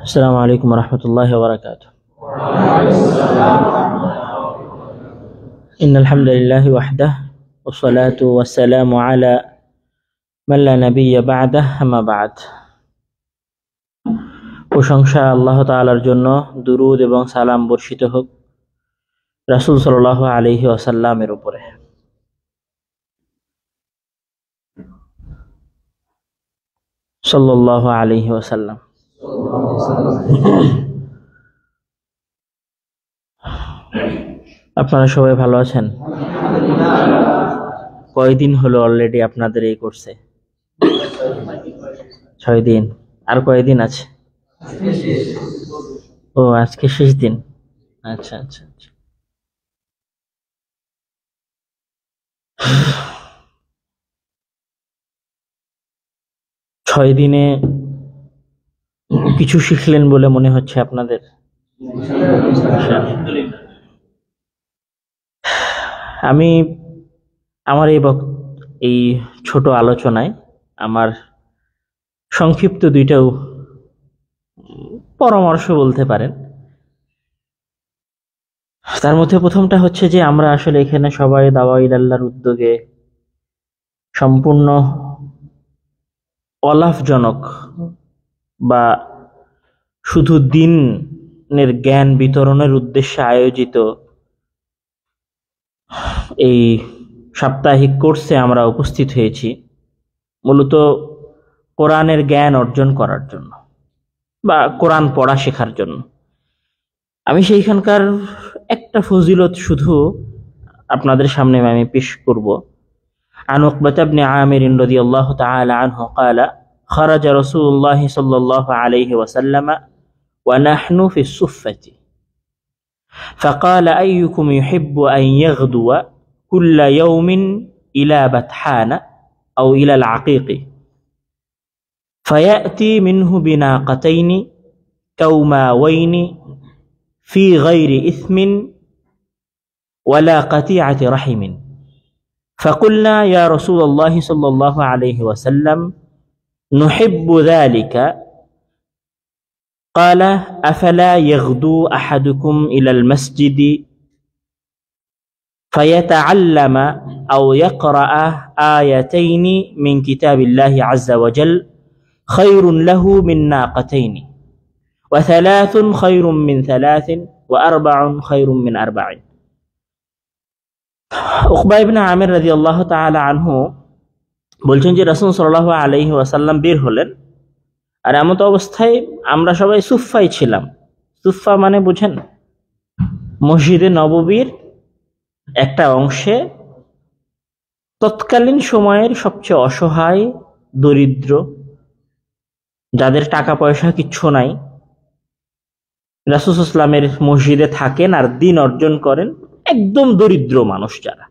السلام عليكم ورحمة الله وبركاته. إن الحمد لله وحده والصلاة والسلام على من لا نبي بعده أما بعد. প্রশংসা আল্লাহ তাআলার জন্য, দুরূদ এবং সালাম বর্ষিত হোক রাসূল সাল্লাল্লাহু আলাইহি ওয়াসাল্লামের উপরে। সাল্লাল্লাহু আলাইহি ওয়াসাল্লাম। আপনারা সবাই ভালো আছেন? কয়দিন হলো অলরেডি আপনাদের এই কোর্সে? 6 দিন। আর কয়দিন আছে? ও, আজকে শেষ দিন। আচ্ছা আচ্ছা আচ্ছা। ছয় দিনে কিছু শিখলেন বলে মনে হচ্ছে আপনাদের? আমি আমার এই ছোট আলোচনায় আমার সংক্ষিপ্ত দুইটা পরামর্শ বলতে পারেন। তার মধ্যে প্রথমটা হচ্ছে যে আমরা আসলে এখানে সবাই দাওয়া ইলাল্লাহর উদ্যোগে সম্পূর্ণ অলাভজনক বা শুধু দ্বীনের জ্ঞান বিতরণের উদ্দেশ্যে আয়োজিত এই সাপ্তাহিক কোর্সে আমরা উপস্থিত হয়েছি মূলত কোরআনের জ্ঞান অর্জন করার জন্য বা কোরআন পড়া শেখার জন্য। আমি সেইখানকার একটা ফজিলত শুধু আপনাদের সামনে আমি পেশ করব। عن عقبة بن عامر رضي الله تعالى عنه قال خرج رسول الله صلى الله عليه وسلم ونحن في الصفة فقال أيكم يحب أن يغدو كل يوم إلى بطحان أو إلى العقيق فيأتي منه بناقتين كوماوين في غير إثم ولا قطيعة رحم فقلنا يا رسول الله صلى الله عليه وسلم نحب ذلك قال أفلا يغدو أحدكم إلى المسجد فيتعلم أو يقرأ آيتين من كتاب الله عز وجل خير له من ناقتين وثلاث خير من ثلاث وأربع خير من أربع। উকবা ইবনে আমির রাদিয়াল্লাহু তাআলা আনহু বলছেন যে রাসূল সাল্লাল্লাহু আলাইহি ওয়াসাল্লাম বের হলেন, আর এমত অবস্থায় আমরা সবাই সুফফায় ছিলাম। সুফফা মানে বুঝেন? মসজিদে নববীর একটা অংশে তৎকালীন সময়ের সবচেয়ে অসহায়, দরিদ্র, যাদের টাকা পয়সা কিচ্ছু নাই, রাসূল সাল্লাল্লাহু আলাইহি ওয়াসাল্লামের মসজিদে থাকেন আর দ্বীন অর্জন করেন, একদম দরিদ্র মানুষ যারা,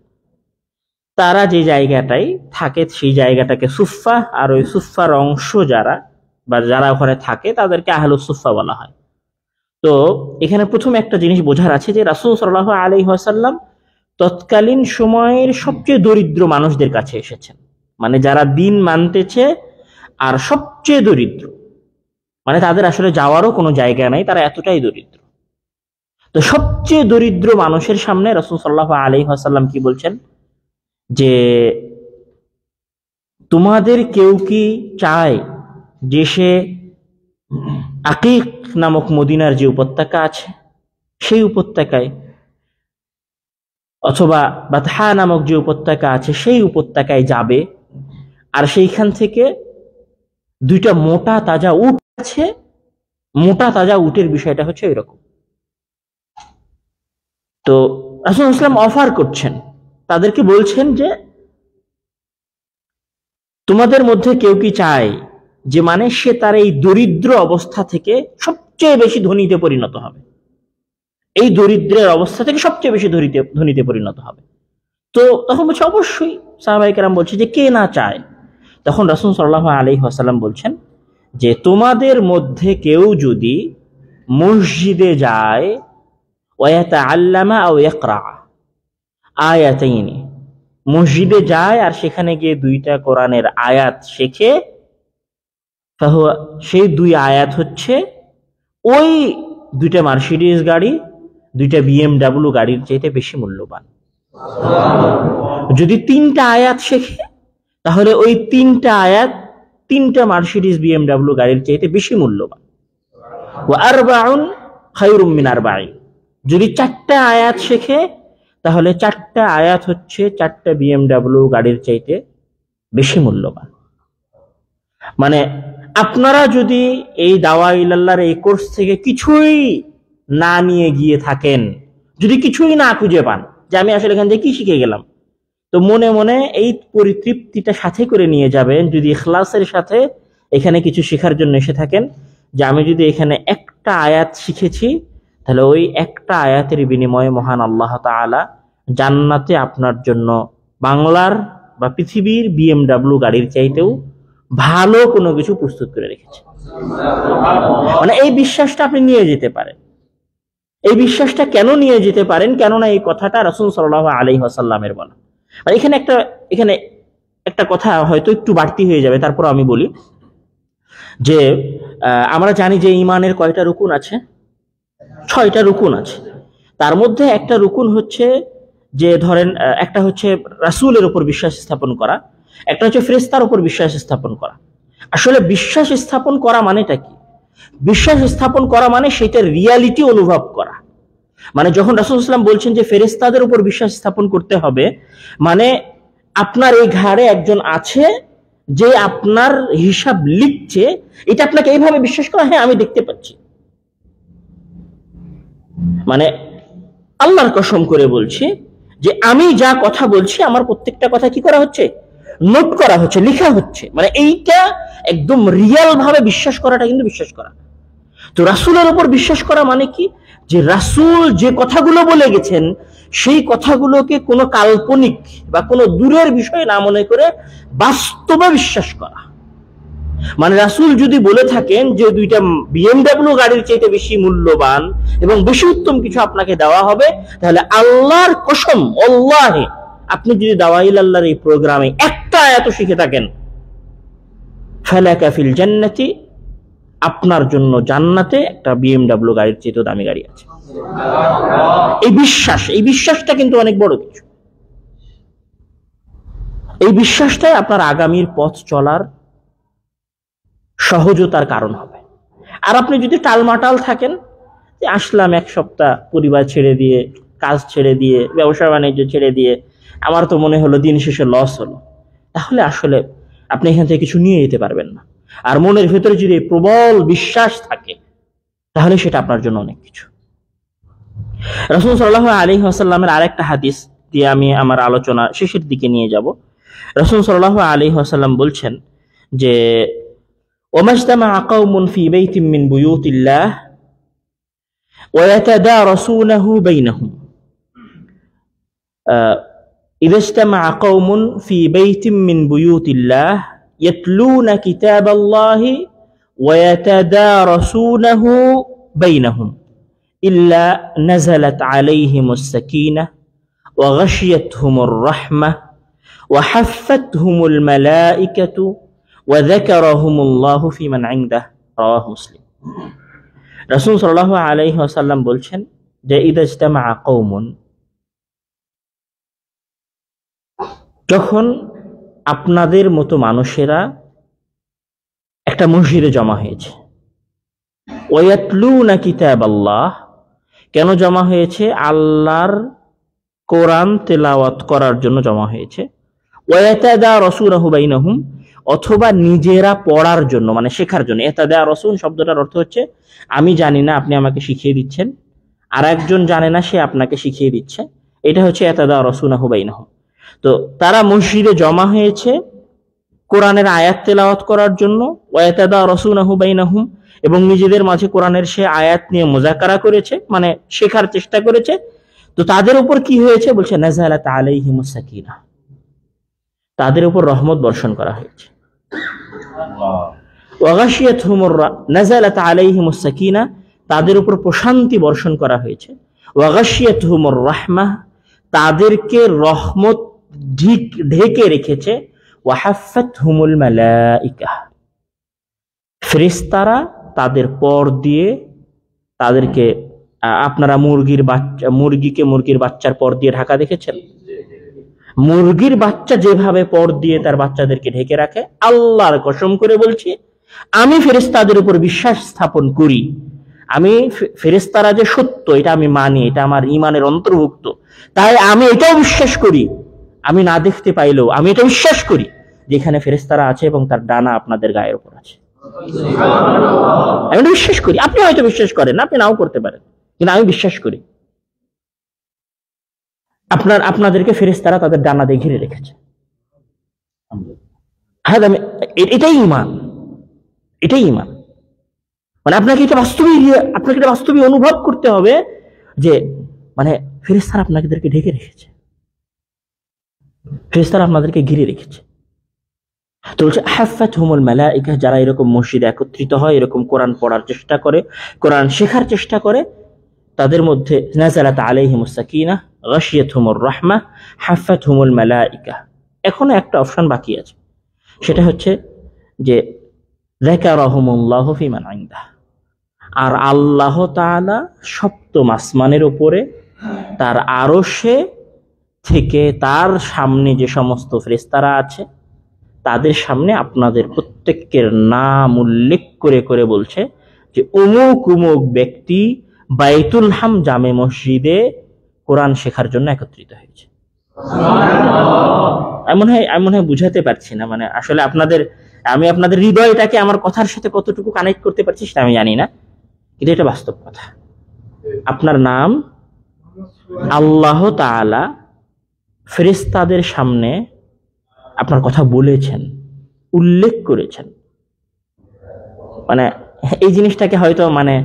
তারা যে জায়গাটায় থাকে সেই জায়গাটাকে সুফফা, আর ওই সুফফার অংশ যারা বা যারা ওখানে থাকে তাদেরকে আহলুস সুফফা বলা হয়। তো এখানে প্রথম একটা জিনিস বোঝার আছে যে রাসূল সাল্লাল্লাহু আলাইহি ওয়াসাল্লাম তৎকালীন সময়ের সবচেয়ে দরিদ্র মানুষদের কাছে এসেছেন, মানে যারা দ্বীন মানতেছে আর সবচেয়ে দরিদ্র, মানে তাদের আসলে যাওয়ারও কোনো জায়গা নাই, তারা এতটাই দরিদ্র। তো সবচেয়ে দরিদ্র মানুষের সামনে রাসূল সাল্লাল্লাহু আলাইহি ওয়াসাল্লাম কি বলছেন যে তোমাদের কেউ কি চায় যে সে আকিক নামক মদিনার যে উপত্যকা আছে সেই উপত্যকায়, অথবা বাতহা নামক যে উপত্যকা আছে সেই উপত্যকায় যাবে, আর সেইখান থেকে দুইটা মোটা তাজা উট আছে, মোটা তাজা উটের বিষয়টা হচ্ছে এরকম। তো রাসূল সাল্লাল্লাহু আলাইহি ওয়াসাল্লাম অফার করছেন, তাদেরকে বলছেন যে তোমাদের মধ্যে কেউ কি চায় যে মানে সে তার এই দরিদ্র অবস্থা থেকে সবচেয়ে বেশি ধনীতে পরিণত হবে, এই দরিদ্রের অবস্থা থেকে সবচেয়ে বেশি ধনীতে পরিণত হবে। তো তখন বলছে অবশ্যই। সাহাবায়ে কেরাম বলছে যে কে না চায়। তখন রাসূল সাল্লাল্লাহু আলাইহি ওয়াসাল্লাম বলছেন যে তোমাদের মধ্যে কেউ যদি মসজিদে যায় ওয়ায়াতাআল্লামা আও ইয়াকরা আয়াতাইনি, মসজিদে যায় আর সেখানে গিয়ে দুইটা কোরআনের আয়াত শেখে, ফাহুয়া, সেই দুই আয়াত হচ্ছে ওই দুইটা মার্সিডিজ গাড়ি, দুইটা বিএমডাব্লিউ গাড়ির চাইতে বেশি মূল্যবান। যদি তিনটা আয়াত শেখে তাহলে ওই তিনটা আয়াত তিনটা মার্সিডিজ বিএমডাব্লিউ গাড়ির চাইতে বেশি মূল্যবান। ওয়া আরবাউন খায়রুম মিন আরবাইন, যদি চারটা আয়াত শেখে তাহলে চারটা আয়াত হচ্ছে চারটা বিএমডাব্লিউ গাড়ির চাইতে বেশি মূল্যবান। মানে আপনারা যদি এই দাওয়া ইলাল্লাহর এই কোর্স থেকে কিছুই না নিয়ে গিয়ে থাকেন, যদি কিছুই না খুঁজে পান যে আমি আসলে এখান থেকে কি শিখে গেলাম, তো মনে মনে এই পরিতৃপ্তিটা সাথে করে নিয়ে যাবেন, যদি ইখলাসের সাথে এখানে কিছু শেখার জন্য এসে থাকেন, যে আমি যদি এখানে একটা আয়াত শিখেছি তাহলে ওই একটা আয়াতের বিনিময়ে মহান আল্লাহ তাআলা জান্নাতে আপনার জন্য বাংলার বা পৃথিবীর বিএমডাব্লিউ গাড়ির চাইতেও ভালো কোনো কিছু প্রস্তুত করে রেখেছে। মানে এই বিশ্বাসটা আপনি নিয়ে যেতে পারেন। এই বিশ্বাসটা কেন নিয়ে যেতে পারেন? কেননা এই কথাটা রাসূল সাল্লাল্লাহু আলাইহি ওয়াসাল্লামের বলা। আর এখানে একটা কথা হয়তো একটু বাড়তি হয়ে যাবে, তারপর আমি বলি যে আমরা জানি যে ঈমানের কয়টা রুকুন আছে? 6টা রুকুন আছে। তার মধ্যে একটা রুকুন হচ্ছে যে ধরেন একটা হচ্ছে রাসূলের উপর বিশ্বাস স্থাপন করা, একটা হচ্ছে ফেরেশতার উপর বিশ্বাস স্থাপন করা। আসলে বিশ্বাস স্থাপন করা মানেটা কি? বিশ্বাস স্থাপন করা মানে সেটার রিয়ালিটি অনুভব করা। মানে যখন রাসূল সাল্লাল্লাহু আলাইহি ওয়াসাল্লাম বলছেন যে ফেরেশতাদের উপর বিশ্বাস স্থাপন করতে হবে, মানে আপনার এই ঘাড়ে একজন আছে যে আপনার হিসাব লিখছে, এটা আপনাকে এইভাবে বিশ্বাস করা, হ্যাঁ আমি দেখতে পাচ্ছি। মানে আল্লাহর কসম করে বলছি যে আমি যা কথা বলছি আমার প্রত্যেকটা কথা কি করা হচ্ছে? নোট করা হচ্ছে, লেখা হচ্ছে। মানে এইটা একদম রিয়েল ভাবে বিশ্বাস করাটা কিন্তু বিশ্বাস করা। তো রাসূলের উপর বিশ্বাস করা মানে কি? যে রাসূল যে কথাগুলো বলে গেছেন সেই কথাগুলোকে কোনো কাল্পনিক বা কোনো দূরের বিষয় না মনে করে বাস্তবে বিশ্বাস করা। মানে রাসূল যদি বলে থাকেন যে দুইটা বিএমডাব্লিউ গাড়ির চাইতে বেশি মূল্যবান এবং বেশি উত্তম কিছু আপনাকে দেওয়া হবে, তাহলে আল্লাহর কসম, আল্লাহে আপনি যদি দাওয়া ইলাল্লাহর এই প্রোগ্রামে একটা আয়াত শিখে থাকেন, ফালাকা ফিল জান্নাতি, আপনার জন্য জান্নাতে একটা বিএমডাব্লিউ গাড়ির চেয়ে দামি গাড়ি আছে। এই বিশ্বাসটা কিন্তু অনেক বড় কিছু। এই বিশ্বাসটাই আপনার আগামীর পথ চলার সহজতার কারণ হবে। আর আপনি যদি টালমাটাল থাকেন, যে আসলাম এক সপ্তাহ পরিবার ছেড়ে দিয়ে, কাজ ছেড়ে দিয়ে, ব্যবসা বাণিজ্য ছেড়ে দিয়ে, আমার তো মনে হলো দিন শেষে লস হলো, তাহলে আসলে আপনি এখান থেকে কিছু নিয়ে যেতে পারবেন না। আর মনের ভেতরে যদি প্রবল বিশ্বাস থাকে তাহলে সেটা আপনার জন্য অনেক কিছু। রাসূল সাল্লাল্লাহু আলাইহি ওয়াসাল্লামের আরেকটা হাদিস দিয়ে আমি আমার আলোচনা শেষের দিকে নিয়ে যাব। রাসূল সাল্লাল্লাহু আলাইহি ওয়াসাল্লাম বলছেন যে ওয়ামাজতামা কওমুন ফি বাইতিন মিন বুয়ুতিল্লাহ ওয়া ইয়াতাদারাসুনাহু বাইনাহুম, ইযা ইজতামা'a কওমুন ফি বাইতিন মিন বুয়ুতিল্লাহ ইয়াতলুনা কিতাবাল্লাহি ওয়া ইয়াতাদারাসুনাহু বাইনাহুম ইল্লা নাযালাত আলাইহিমুস সাকিনাহ ওয়া গাশিয়াতহুমুর রাহমাহ ওয়া হাফফাতহুমুল মালাইকাতু ওয়া যাকারাহুমুল্লাহু ফিমান ইনদাহু, রাওয়াহু মুসলিম। রাসূল সাল্লাল্লাহু আলাইহি ওয়াসাল্লাম বলছেন যে ইযা ইজতামা'a কওমুন, যখন আপনাদের মতো মানুষেরা একটা মসজিদে জমা হয়েছে, ওয়ায়াতলুনা কিতাবাল্লাহ, কেন জমা হয়েছে? আল্লাহর কোরআন তেলাওয়াত করার জন্য জমা হয়েছে। ওয়ায়াতাদারাসুনাহু বাইনাহুম, অথবা নিজেরা পড়ার জন্য, মানে শেখার জন্য। ইয়াতাদারাসুন শব্দটার অর্থ হচ্ছে আমি জানি না, আপনি আমাকে শিখিয়ে দিচ্ছেন, আর একজন জানে না, সে আপনাকে শিখিয়ে দিচ্ছে। এটা হচ্ছে ইয়াতাদারাসুনাহু বাইনাহুম। তো তারা মসজিদে জমা হয়েছে কোরআনের আয়াত তেলাওয়াত করার জন্য, ওয়ায়াতাদারাসুনাহু বাইনাহুম, এবং নিজেদের মাঝে কোরআনের সে আয়াত নিয়ে মুযাকারা করেছে, মানে শেখার চেষ্টা করেছে। তো তাদের উপর কি হয়েছে? বলছে নাযালাত আলাইহিমুস সাকিনাহ, তাদের উপর রহমত বর্ষণ করা হয়েছে। ওয়া গাশিয়াতহুমুর নাযালাত আলাইহিমুস সাকিনাহ, তাদের উপর প্রশান্তি বর্ষণ করা হয়েছে। ওয়া গাশিয়াতহুমুর রাহমাহ, তাদেরকে রহমত ঢেকে রেখেছে। ওয়া হাফফাতহুমুল মালাইকা, ফেরেশতারা তাদের পর দিয়ে তাদেরকে, আপনারা মুরগির বাচ্চার পর দিয়ে ঢাকা দেখেছেন? মুরগির বাচ্চা যেভাবে পর দিয়ে তার বাচ্চাদেরকে ঢেকে রাখে, আল্লাহর কসম করে বলছি, আমি ফেরেশতাদের উপর বিশ্বাস স্থাপন করি। আমি ফেরেশতারা যে সত্য এটা আমি মানি, এটা আমার ঈমানের অন্তর্ভুক্ত। তাই আমি এটাও বিশ্বাস করি, আমি না দেখতে পাইলেও আমি এটা বিশ্বাস করি যে এখানে ফেরেশতারা আছে এবং তার ডানা আপনাদের গায়ের উপর আছে। আমি এটা বিশ্বাস করি। আপনি হয়তো বিশ্বাস করেন, আপনি নাও করতে পারেন, কিন্তু আমি বিশ্বাস করি আপনাদেরকে ফেরেশতারা তাদের ডানা দিয়ে ঘিরে রেখেছে। হ্যাঁ, এটাই ঈমান, এটাই ঈমান। মানে আপনাকে এটা বাস্তবে অনুভব করতে হবে যে মানে ফেরেশতারা আপনাদেরকে ঢেকে রেখেছে, ফেরেশতারা আপনাদেরকে ঘিরে রেখেছে। তো বলছে হাফফাতহুমুল মালাইকা, যারা এরকম মসজিদে একত্রিত হয়, এরকম কোরআন পড়ার চেষ্টা করে, কোরআন শেখার চেষ্টা করে, তাদের মধ্যে নাযালাত আলাইহিমুস সাকিনাহ, গাশিয়াতহুমুর রাহমাহ, হাফফাতহুমুল মালাইকা। এখনো একটা অপশন বাকি আছে, সেটা হচ্ছে যে যাকারাহুমুল্লাহু ফিমান ইনদাহ, আর আল্লাহ তাআলা সপ্তম আসমানের উপরে তার আরশে থেকে তার সামনে যে সমস্ত ফেরেশতারা আছে তাদের সামনে আপনাদের প্রত্যেকের নাম উল্লেখ করে করে বলছে যে অমুক অমুক ব্যক্তি বাইতুল হাম জামে মসজিদে কোরআন শেখার জন্য একত্রিত হয়েছে। এমন হয় বুঝাতে পারছি না, মানে আসলে আমি আপনাদের হৃদয়টাকে আমার কথার সাথে কতটুকু কানেক্ট করতে পারছি সেটা আমি জানি না, কিন্তু এটা বাস্তব কথা। আপনার নাম আল্লাহ তাআলা ফেরেশতাদের সামনে আপনার কথা বলেছেন, উল্লেখ করেছেন। মানে এই জিনিসটাকে হয়তো, মানে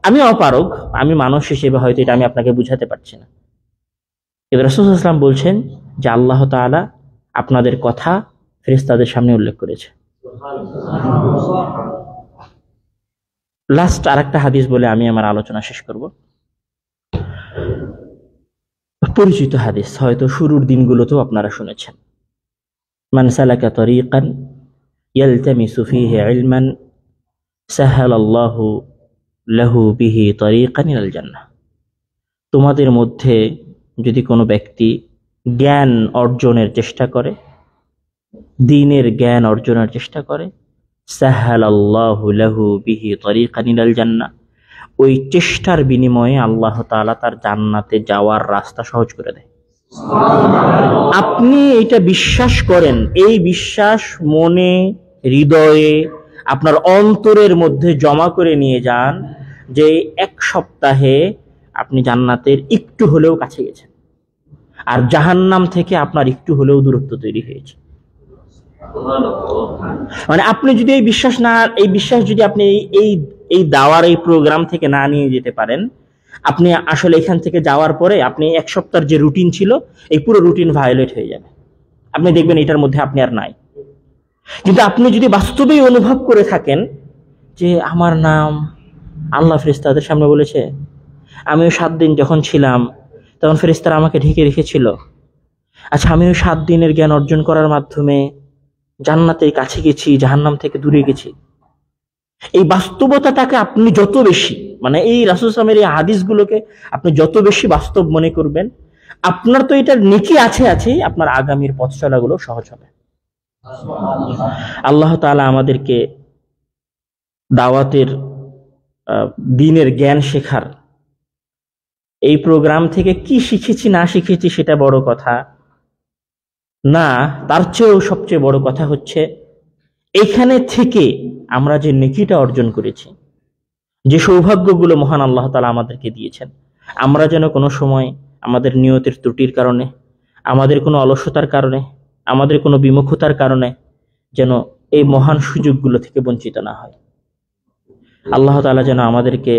আমি অপারগ, আমি মানুষ হিসেবে হয়তো এটা আমি আপনাকে বুঝাতে পারছি না, কিন্তু রাসূল সাল্লাল্লাহু আলাইহি ওয়াসাল্লাম বলছেন যে আল্লাহ তাআলা আপনাদের কথা ফেরেশতাদের সামনে উল্লেখ করেছে। লাস্ট আরেকটা হাদিস বলে আমি আমার আলোচনা শেষ করব। পরিচিত হাদিস, হয়তো শুরুর দিনগুলোতেও আপনারা শুনেছেন। মান সালাকা তরিকান ইয়ালতামিসু ফীহি ইলমান সাহালাল্লাহু লাহু বিহি তরিকান ইলাল জান্নাহ। তোমাদের মধ্যে যদি কোনো ব্যক্তি জ্ঞান অর্জনের চেষ্টা করে, দ্বীনের জ্ঞান অর্জনের চেষ্টা করে, সাহালাল্লাহু লাহু বিহি তরিকান ইলাল জান্নাহ, ওই চেষ্টার বিনিময়ে আল্লাহ তাআলা তার জান্নাতে যাওয়ার রাস্তা সহজ করে দেয়। আপনি এটা বিশ্বাস করেন, এই বিশ্বাস মনে, হৃদয়ে, আপনার অন্তরের মধ্যে জমা করে নিয়ে যান যে এক সপ্তাহে আপনি জান্নাতের একটু হলেও কাছে গেছেন, আর জাহান্নাম থেকে আপনার একটু হলেও দূরত্ব তৈরি হয়েছে। মানে আপনি যদি এই বিশ্বাস যদি আপনি এই দাওয়ার এই প্রোগ্রাম থেকে না নিয়ে যেতে পারেন, আপনি আসলে এখান থেকে যাওয়ার পরে আপনি এক সপ্তাহের যে রুটিন ছিল এই পুরো রুটিন ভায়োলেট হয়ে যাবে। আপনি দেখবেন এটার মধ্যে আপনি আর নাই। কিন্তু আপনি যদি বাস্তবেই অনুভব করে থাকেন যে আমার নাম আল্লাহ ফেরেশতাদের সামনে বলেছে, আমিও 7 দিন যখন ছিলাম তখন ফেরেশতারা আমাকে ঢেকে রেখেছিল, আচ্ছা আমিও 7 দিনের জ্ঞান অর্জন করার মাধ্যমে জান্নাতের কাছে গেছি, জাহান্নাম থেকে দূরে গেছি। এই বাস্তবতাটাকে আপনি যত বেশি, মানে এই রাসূল সাল্লাল্লাহু আলাইহি ওয়াসাল্লামের এই হাদিসগুলোকে আপনি যত বেশি বাস্তব মনে করবেন, আপনার তো এটার নেকি আছেই, আপনার আগামীর পথ চলাগুলো সহজ হবে। আল্লাহ তাআলা আমাদেরকে দাওয়াতের দ্বীনের জ্ঞান শেখার এই প্রোগ্রাম থেকে কি শিখেছি না শিখেছি সেটা বড় কথা না, তার চেয়েও সবচেয়ে বড় কথা হচ্ছে এখানে থেকে আমরা যে নেকিটা অর্জন করেছি, যে সৌভাগ্যগুলো মহান আল্লাহ তাআলা আমাদেরকে দিয়েছেন, আমরা যেন কোনো সময় আমাদের নিয়তের ত্রুটির কারণে, আমাদের কোনো অলসতার কারণে, আমাদের কোনো বিমুখতার কারণে যেন এই মহান সুযোগগুলো থেকে বঞ্চিত না হয়। আল্লাহ তাআলা যেন আমাদেরকে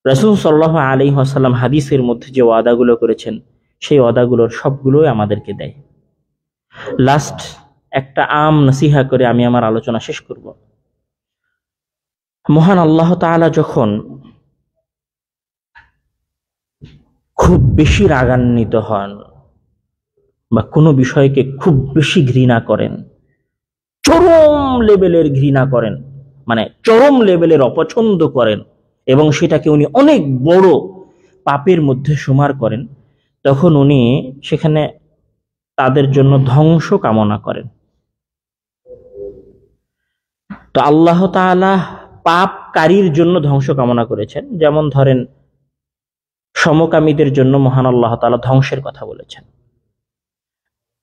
রাসূল সাল্লাল্লাহু আলাইহি ওয়াসাল্লাম হাদিসের মধ্যে যে ওয়াদাগুলো করেছেন সেই ওয়াদাগুলোর সবগুলোই আমাদেরকে দেয়। লাস্ট একটা নসিহা করে আমি আমার আলোচনা শেষ করব। মহান আল্লাহ তাআলা যখন খুব বেশি রাগান্বিত হন বা কোনো বিষয়কে খুব বেশি ঘৃণা করেন, চরম লেভেলের ঘৃণা করেন, মানে চরম লেভেলের অপছন্দ করেন, এবং সেটাকে উনি অনেক বড় পাপের মধ্যে সুমার করেন, তখন উনি সেখানে তাদের জন্য ধ্বংস কামনা করেন। তো আল্লাহ তাআলা পাপকারীর জন্য ধ্বংস কামনা করেছেন। যেমন ধরেন, সমকামীদের জন্য মহান আল্লাহ তাআলা ধ্বংসের কথা বলেছেন।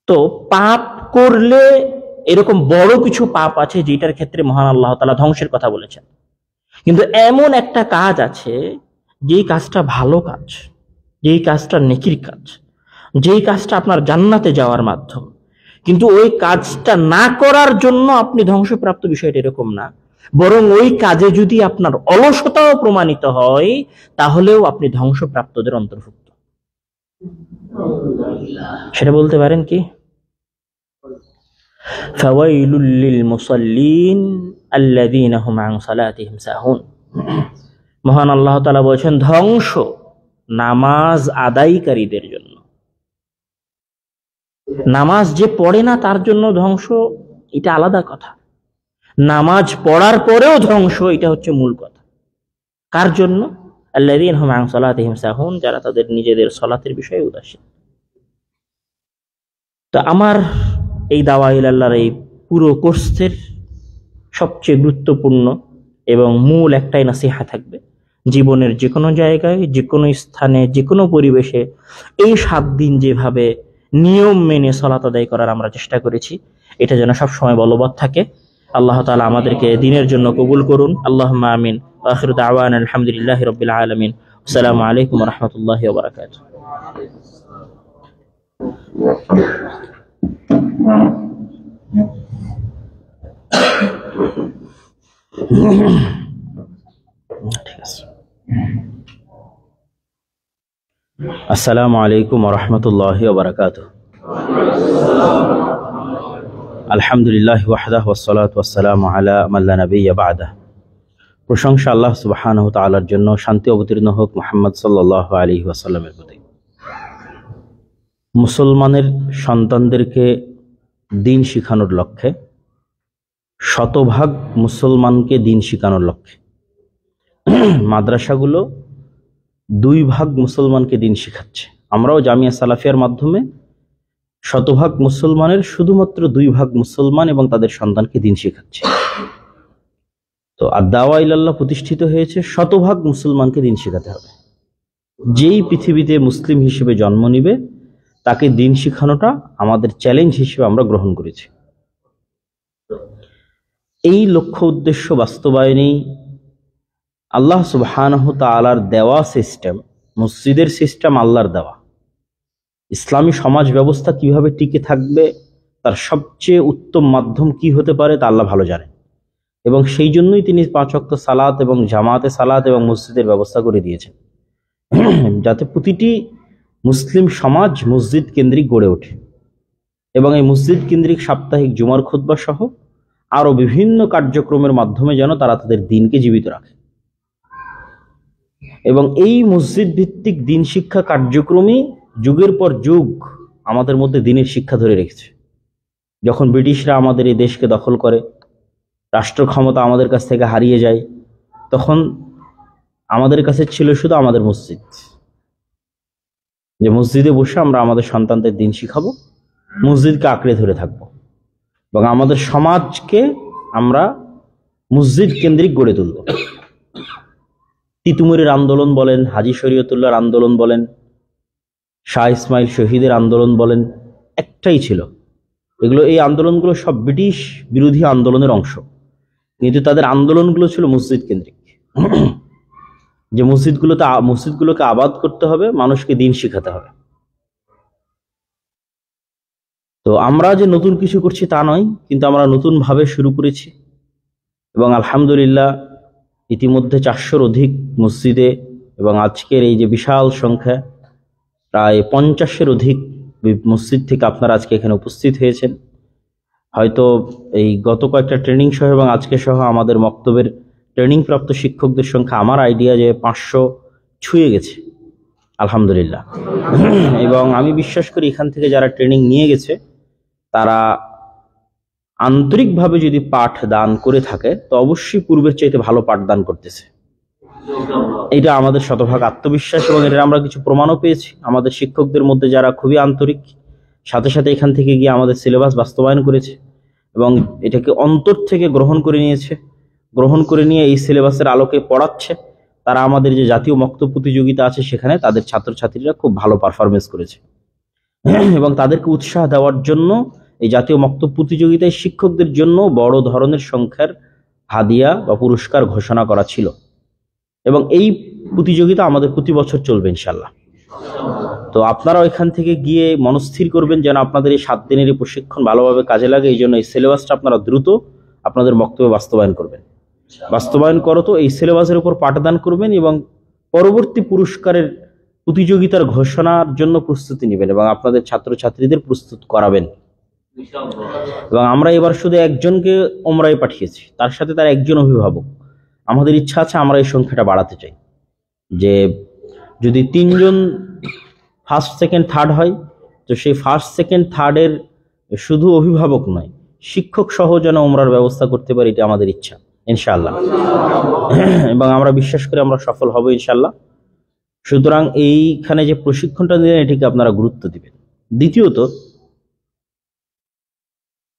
তো পাপ করলে এরকম বড় কিছু পাপ আছে যেটার ক্ষেত্রে মহান আল্লাহ তাআলা ধ্বংসের কথা বলেছেন, কিন্তু এমন একটা কাজ আছে যেই কাজটা ভালো কাজ, যেই কাজটা নেকির কাজ, যেই কাজটা আপনার জান্নাতে যাওয়ার মাধ্যম, কিন্তু ওই কাজটা না করার জন্য আপনি ধ্বংসপ্রাপ্ত, বিষয়টা এরকম না। বরং ওই কাজে যদি আপনার অলসতাও প্রমাণিত হয়, তাহলেও আপনি ধ্বংসপ্রাপ্তদের অন্তর্ভুক্ত। সেটা বলতে পারেন কি? ফাওয়াইলুল লিল মুসাল্লিন আল্লাযীনা হুম আন সালাতিহিম সাহুন। মহান আল্লাহ তাআলা বলেছেন, ধ্বংস নামাজ আদায়কারীদের জন্য। নামাজ যে পড়ে না তার জন্য ধ্বংস, এটা আলাদা কথা। নামাজ পড়ার পরেও ধ্বংস, এটা হচ্ছে মূল কথা। কার জন্য? আল্লাযীনা হুম আন সালাতিহিম সাহুন, যারা তাদের নিজেদের সালাতের বিষয়ে উদাসীন। তো আমার এই দাওয়া ইলাল্লাহর এই পুরো কোর্সের সবচেয়ে গুরুত্বপূর্ণ এবং মূল একটাই নসিহা থাকবে, জীবনের যে কোনো জায়গায়, যে কোনো স্থানে, যে কোনো পরিবেশে এই 7 দিন যেভাবে নিয়ম মেনে সালাত আদায় করার আমরা চেষ্টা করেছি, এটা যেন সবসময় বলবৎ থাকে। আল্লাহ তাআলা আমাদেরকে দ্বীনের জন্য কবুল করুন। আল্লাহুম্মা আমিন। আখিরু দাওয়ানা আলহামদুলিল্লাহি রাব্বিল আলামিন। আসসালামু আলাইকুম ওয়া রাহমাতুল্লাহি ওয়া বারাকাতুহু। আসসালামু আলাইকুম ওয়া রাহমাতুল্লাহি ওয়া বারাকাতুহু। আলহামদুলিল্লাহি ওয়াহদাহু ওয়াসসালাতু ওয়াসসালামু আলা মান লা নাবিয়্যা বা'দাহু। প্রশংসা আল্লাহ সুবহানাহু ওয়া তাআলার জন্য, শান্তি অবতীর্ণ হোক মুহাম্মদ সাল্লাল্লাহু আলাইহি ওয়াসাল্লামের প্রতি। মুসলমানের সন্তানদেরকে দ্বীন শিখানোর লক্ষ্যে, শতভাগ মুসলমানকে দ্বীন শিখানোর লক্ষ্যে মাদ্রাসাগুলো 2 ভাগ মুসলমানকে দ্বীন শিখাচ্ছে। আমরাও জামিয়া সালাফিয়ার মাধ্যমে শতভাগ মুসলমানের শুধুমাত্র 2 ভাগ মুসলমান এবং তাদের সন্তানকে দ্বীন শিখাচ্ছে। তো আদ-দাওয়া ইলাল্লাহ প্রতিষ্ঠিত হয়েছে শতভাগ মুসলমানকে দ্বীন শেখাতে হবে। যেই পৃথিবীতে মুসলিম হিসেবে জন্ম নিবে তাকে দ্বীন শিখানোটা আমাদের চ্যালেঞ্জ হিসেবে আমরা গ্রহণ করেছি। এই লক্ষ্য উদ্দেশ্য বাস্তবায়নেই আল্লাহ সুবহানাহু তাআলার দেওয়া সিস্টেম, মসজিদের সিস্টেম আল্লাহর দেওয়া। ইসলামী সমাজ ব্যবস্থা কিভাবে টিকে থাকবে, তার সবচেয়ে উত্তম মাধ্যম কি হতে পারে তা আল্লাহ ভালো জানেন, এবং সেই জন্যই তিনি 5 ওয়াক্ত সালাত এবং জামাতে সালাত এবং মসজিদের ব্যবস্থা করে দিয়েছেন, যাতে প্রতিটি মুসলিম সমাজ মসজিদ কেন্দ্রিক গড়ে ওঠে। এবং এই মসজিদ কেন্দ্রিক সাপ্তাহিক জুমার খুতবা সহ আরো বিভিন্ন কার্যক্রমের মাধ্যমে যেন তারা তাদের দ্বীনকে জীবিত রাখে। এবং এই মসজিদ ভিত্তিক দ্বীন শিক্ষা কার্যক্রমই যুগের পর যুগ আমাদের মধ্যে দ্বীনের শিক্ষা ধরে রেখেছে। যখন ব্রিটিশরা আমাদের এই দেশকে দখল করে, রাষ্ট্র ক্ষমতা আমাদের কাছ থেকে হারিয়ে যায়, তখন আমাদের কাছে ছিল শুধু আমাদের মসজিদ, যে মসজিদে বসে আমরা আমাদের সন্তানদের দ্বীন শিখাবো, মসজিদকে আঁকড়ে ধরে থাকবো এবং আমাদের সমাজকে আমরা মসজিদ কেন্দ্রিক গড়ে তুলব। তিতুমিরের আন্দোলন বলেন, হাজী শরীয়তুল্লাহর আন্দোলন বলেন, শাহ ইসমাইল শহীদের আন্দোলন বলেন, একটাই ছিল। এই আন্দোলনগুলো সব ব্রিটিশ বিরোধী আন্দোলনের অংশ, কিন্তু তাদের আন্দোলনগুলো ছিল মসজিদ কেন্দ্রিক, যে মসজিদগুলোকে আবাদ করতে হবে, মানুষকে দ্বীন শিখাতে হবে। তো আমরা যে নতুন কিছু করছি তা নয়, কিন্তু আমরা নতুন ভাবে শুরু করেছি এবং আলহামদুলিল্লাহ ইতিমধ্যে 400-র অধিক মসজিদে, এবং আজকের এই যে বিশাল সংখ্যা প্রায় 50-এর অধিক মসজিদ থেকে আপনারা আজকে এখানে উপস্থিত হয়েছেন। হয়তো এই গত কয়েকটা ট্রেনিং সহ এবং আজকে সহ আমাদের মক্তবের ট্রেনিং প্রাপ্ত শিক্ষকদের সংখ্যা আমার আইডিয়া যে 500 ছুঁয়ে গেছে। আলহামদুলিল্লাহ। এবং আমি বিশ্বাস করি এখান থেকে যারা ট্রেনিং নিয়ে গেছে তারা আন্তরিকভাবে যদি পাঠ দান করে থাকে তো অবশ্যই পূর্বের চাইতে ভালো পাঠ দান করতেছে। এটা আমাদের শতভাগ আত্মবিশ্বাস এবং এটা আমরা কিছু প্রমাণও পেয়েছি। আমাদের শিক্ষকদের মধ্যে যারা খুবই আন্তরিক, সাথে সাথে এখান থেকে গিয়ে আমাদের সিলেবাস বাস্তবায়ন করেছে এবং এটাকে অন্তর থেকে গ্রহণ করে নিয়েছে, গ্রহণ করে নিয়ে এই সিলেবাসের আলোকে পড়াচ্ছে, তারা আমাদের যে জাতীয় বক্তব্য প্রতিযোগিতা আছে সেখানে তাদের ছাত্রছাত্রীরা খুব ভালো পারফরমেন্স করেছে। এবং তাদেরকে উৎসাহ দেওয়ার জন্য এই জাতীয় বক্তব্য প্রতিযোগিতায় শিক্ষকদের জন্য বড় ধরনের সংখ্যার হাদিয়া বা পুরস্কার ঘোষণা করা ছিল। এবং এই প্রতিযোগিতা আমাদের প্রতি বছর চলবে ইনশাল্লাহ। তো আপনারাও এখান থেকে গিয়ে মনস্থির করবেন যেন আপনাদের এই 7 দিনের এই প্রশিক্ষণ ভালোভাবে কাজে লাগে। এই জন্য এই সিলেবাসটা আপনারা দ্রুত আপনাদের বক্তব্যে বাস্তবায়ন করবেন। বাস্তবায়ন করো তো এই সিলেবাসের উপর পাঠদান করবেন এবং পরবর্তী পুরস্কারের প্রতিযোগিতার ঘোষণার জন্য প্রস্তুতি নেবেন এবং আপনাদের ছাত্রছাত্রীদের প্রস্তুত করাবেন। এবং আমরা এবার শুধু একজনকে ওমরায় পাঠিয়েছি, তার সাথে তার একজন অভিভাবক। আমাদের ইচ্ছা আছে আমরা এই সংখ্যাটা বাড়াতে চাই, যে যদি 3 জন ফার্স্ট সেকেন্ড থার্ড হয় তো সেই ফার্স্ট সেকেন্ড থার্ডের শুধু অভিভাবক নয়, শিক্ষক সহ যেন ওমরার ব্যবস্থা করতে পারি, এটা আমাদের ইচ্ছা ইনশাআল্লাহ। এবং আমরা বিশ্বাস করি আমরা সফল হব ইনশাআল্লাহ। সুতরাং এইখানে যে প্রশিক্ষণটা দিলেন এটিকে আপনারা গুরুত্ব দিবেন। দ্বিতীয়ত,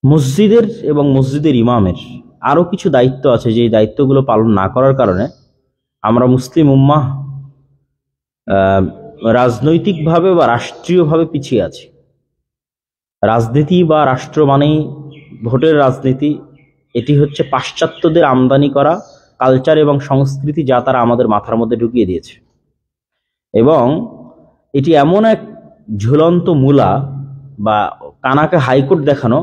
মসজিদের এবং মসজিদের ইমামের আরো কিছু দায়িত্ব আছে, যে দায়িত্বগুলো পালন না করার কারণে আমরা মুসলিম উম্মাহ রাজনৈতিকভাবে বা রাষ্ট্রীয়ভাবে পিছিয়ে আছি। রাজনীতি বা রাষ্ট্র মানেই ভোটের রাজনীতি, এটি হচ্ছে পাশ্চাত্যদের আমদানি করা কালচার এবং সংস্কৃতি, যা তারা আমাদের মাথার মধ্যে ঢুকিয়ে দিয়েছে। এবং এটি এমন এক ঝুলন্ত মূলা বা কানাকে হাইকোর্ট দেখানো,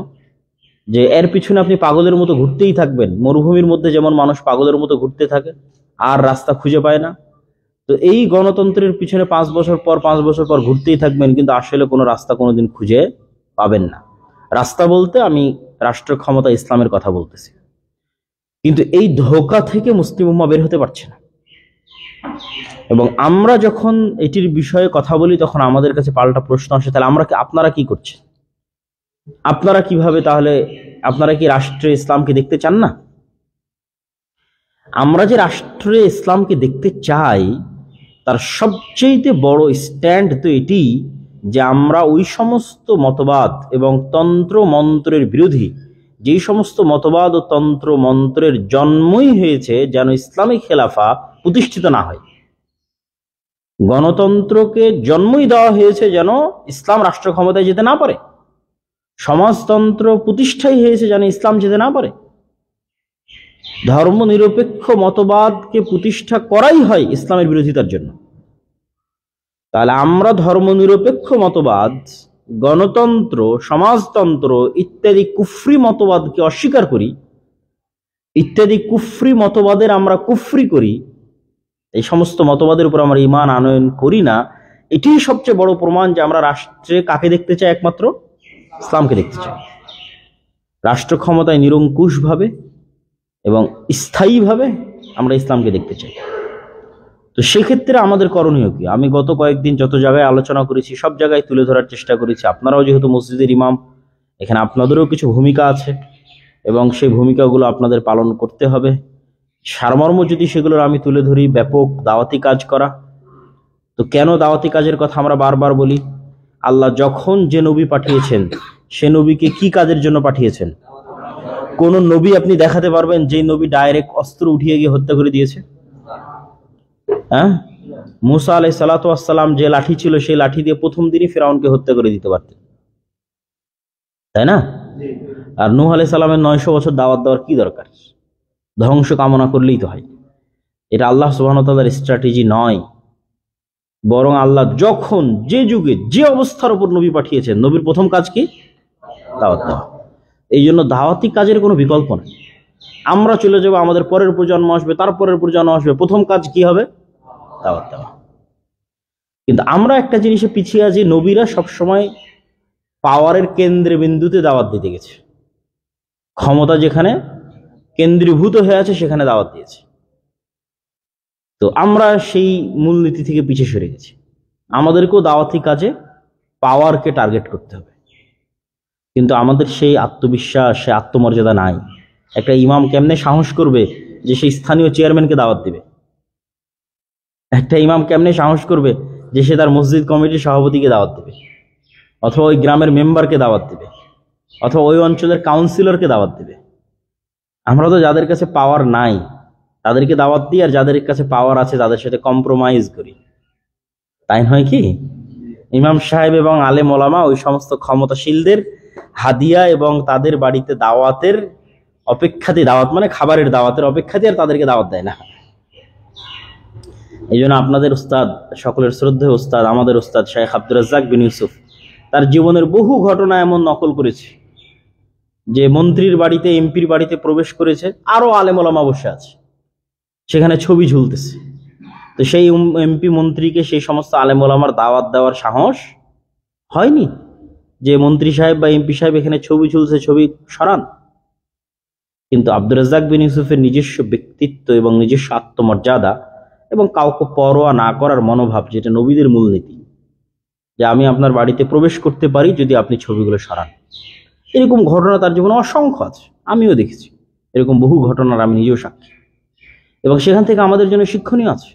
যে এর পিছনে আপনি পাগলের মতো ঘুরতেই থাকবেন। মরুভূমির মধ্যে যেমন মানুষ পাগলের মতো ঘুরতে থাকে আর রাস্তা খুঁজে পায় না, তো এই গণতন্ত্রের পিছনে 5 বছর পর 5 বছর পর ঘুরতেই থাকবেন, কিন্তু আসলে কোনো রাস্তা কোনোদিন খুঁজে পাবেন না। রাস্তা বলতে আমি রাষ্ট্র ক্ষমতা ইসলামের কথা বলতেছি। কিন্তু এই ধোঁকা থেকে মুসলিম উম্মাহ বের হতে পারছে না। এবং আমরা যখন এটির বিষয়ে কথা বলি তখন আমাদের কাছে পাল্টা প্রশ্ন আসে, তাহলে আপনারা কি করছেন? আপনারা কিভাবে, তাহলে আপনারা কি রাষ্ট্রে ইসলামকে দেখতে চান না? আমরা যে রাষ্ট্রে ইসলামকে দেখতে চাই তার সবচেয়ে বড় স্ট্যান্ড তো এটি যে আমরা ওই সমস্ত মতবাদ এবং তন্ত্র মন্ত্রের বিরোধী, যেই সমস্ত মতবাদ ও তন্ত্র মন্ত্রের জন্মই হয়েছে যেন ইসলামী খেলাফা প্রতিষ্ঠিত না হয়। গণতন্ত্রকে জন্মই দেওয়া হয়েছে যেন ইসলাম রাষ্ট্র ক্ষমতায় যেতে না পারে। সমাজতন্ত্র প্রতিষ্ঠাই হয়েছে যেন ইসলাম যেতে না পারে। ধর্মনিরপেক্ষ মতবাদকে প্রতিষ্ঠা করাই হয় ইসলামের বিরোধিতার জন্য। তাহলে আমরা ধর্মনিরপেক্ষ মতবাদ, গণতন্ত্র, সমাজতন্ত্র ইত্যাদি কুফরি মতবাদকে অস্বীকার করি, ইত্যাদি কুফরি মতবাদের আমরা কুফরি করি, এই সমস্ত মতবাদের উপর আমরা ঈমান আনয়ন করি না। এটি সবচেয়ে বড় প্রমাণ যে আমরা রাষ্ট্রে কাকে দেখতে চাই? একমাত্র ইসলামকে দেখতে চাই। রাষ্ট্র ক্ষমতায় নিরঙ্কুশভাবে এবং স্থায়ীভাবে আমরা ইসলামকে দেখতে চাই। তো সেক্ষেত্রে আমাদের করণীয় কি? আমি গত কয়েকদিন যত জায়গায় আলোচনা করেছি সব জায়গায় তুলে ধরার চেষ্টা করেছি। আপনারাও যেহেতু মসজিদের ইমাম, এখানে আপনাদেরও কিছু ভূমিকা আছে এবং সেই ভূমিকাগুলো আপনাদের পালন করতে হবে। সারমর্ম যদি সেগুলোর আমি তুলে ধরি, ব্যাপক দাওয়াতি কাজ করা। তো কেন দাওয়াতি কাজের কথা আমরা বারবার বলি? আল্লাহ যখন যে নবী পাঠিয়েছেন সে নবীকে কি কাজের জন্য পাঠিয়েছেন? কোন নবী আপনি দেখাতে পারবেন যে নবী ডাইরেক্ট অস্ত্র উঠিয়ে গিয়ে হত্যা করে দিয়েছে? হ্যাঁ, মুসা আলাইহিস সালাতু ওয়াস সালাম যে লাঠি ছিল সেই লাঠি দিয়ে প্রথম দিনই ফিরআউনকে হত্যা করে দিতে পারতেন, তাই না? আর নূহ আলাইহিস সালামের 900 বছর দাওয়াত দেওয়ার কি দরকার? ধ্বংস কামনা করলেই তো হয়। এটা আল্লাহ সুবহানাহু ওয়া তাআলার স্ট্র্যাটেজি নয়। বরং আল্লাহ যখন যে যুগে যে অবস্থার উপর নবী পাঠিয়েছেন, নবীর প্রথম কাজ কি? দাওয়াত দেওয়া। এই জন্য দাওয়াতি কাজের কোনো বিকল্প নেই। আমরা চলে যাবো, আমাদের পরের প্রজন্ম আসবে, তার পরের প্রজন্ম আসবে, প্রথম কাজ কি হবে? দাওয়াত দেওয়া। কিন্তু আমরা একটা জিনিসে পিছিয়ে আছি, নবীরা সবসময় পাওয়ারের কেন্দ্রে বিন্দুতে দাওয়াত দিতে গেছে। ক্ষমতা যেখানে কেন্দ্রীভূত হয়ে আছে সেখানে দাওয়াত দিয়েছে। তো আমরা সেই মূলনীতি থেকে পিছিয়ে সরে গেছি। আমাদেরকেও দাওয়াতি কাজে পাওয়ারকে টার্গেট করতে হবে, কিন্তু আমাদের সেই আত্মবিশ্বাস, সেই আত্মমর্যাদা নাই। একটা ইমাম কেমনে সাহস করবে যে সেই স্থানীয় চেয়ারম্যানকে দাওয়াত দিবে? একটা ইমাম কেমনে সাহস করবে যে সে তার মসজিদ কমিটির সভাপতিকে দাওয়াত দিবে, অথবা ওই গ্রামের মেম্বারকে দাওয়াত দিবে, অথবা ওই অঞ্চলের কাউন্সিলরকে দাওয়াত দিবে? আমরা তো যাদের কাছে পাওয়ার নাই তাদেরকে দাওয়াত দিই, আর যাদের কাছে পাওয়ার আছে তাদের সাথে কম্প্রোমাইজ করি। তাই নয় কি? ইমাম সাহেব এবং আলেম ওলামা ওই সমস্ত ক্ষমতাশীলদের হাদিয়া এবং তাদের বাড়িতে দাওয়াতের অপেক্ষাতে, দাওয়াত মানে খাবারের দাওয়াতের অপেক্ষাতে, আর তাদেরকে দাওয়াত দেয় না। এই জন্য আপনাদের উস্তাদ, সকলের শ্রদ্ধেয় উস্তাদ, আমাদের উস্তাদ শেখ আব্দুর রাজ্জাক বিন ইউসুফ তার জীবনের বহু ঘটনা এমন নকল করেছে যে মন্ত্রীর বাড়িতে, এমপির বাড়িতে প্রবেশ করেছে, আরো আলেম ওলামা বসে আছে, সেখানে ছবি ঝুলতেছে। তো সেই এমপি মন্ত্রীকে সেই সমস্ত আলেম ওলামার দাওয়াত দেওয়ার সাহস হয়নি যে মন্ত্রী সাহেব বা এমপি সাহেব এখানে ছবি ঝুলছে, ছবি সরান। কিন্তু আব্দুর রাজ্জাক বিন ইউসুফের নিজস্ব ব্যক্তিত্ব এবং নিজস্ব আত্মমর্যাদা এবং কাউকে পরোয়া না করার মনোভাব, যেটা নবীদের মূলনীতি, যে আমি আপনার বাড়িতে প্রবেশ করতে পারি যদি আপনি ছবিগুলো সরান। এরকম ঘটনা তার জীবনে অসংখ্য আছে, আমিও দেখেছি এরকম বহু ঘটনার, আমি নিজেও সাক্ষী। এবং সেখান থেকে আমাদের জন্য শিক্ষণীয় আছে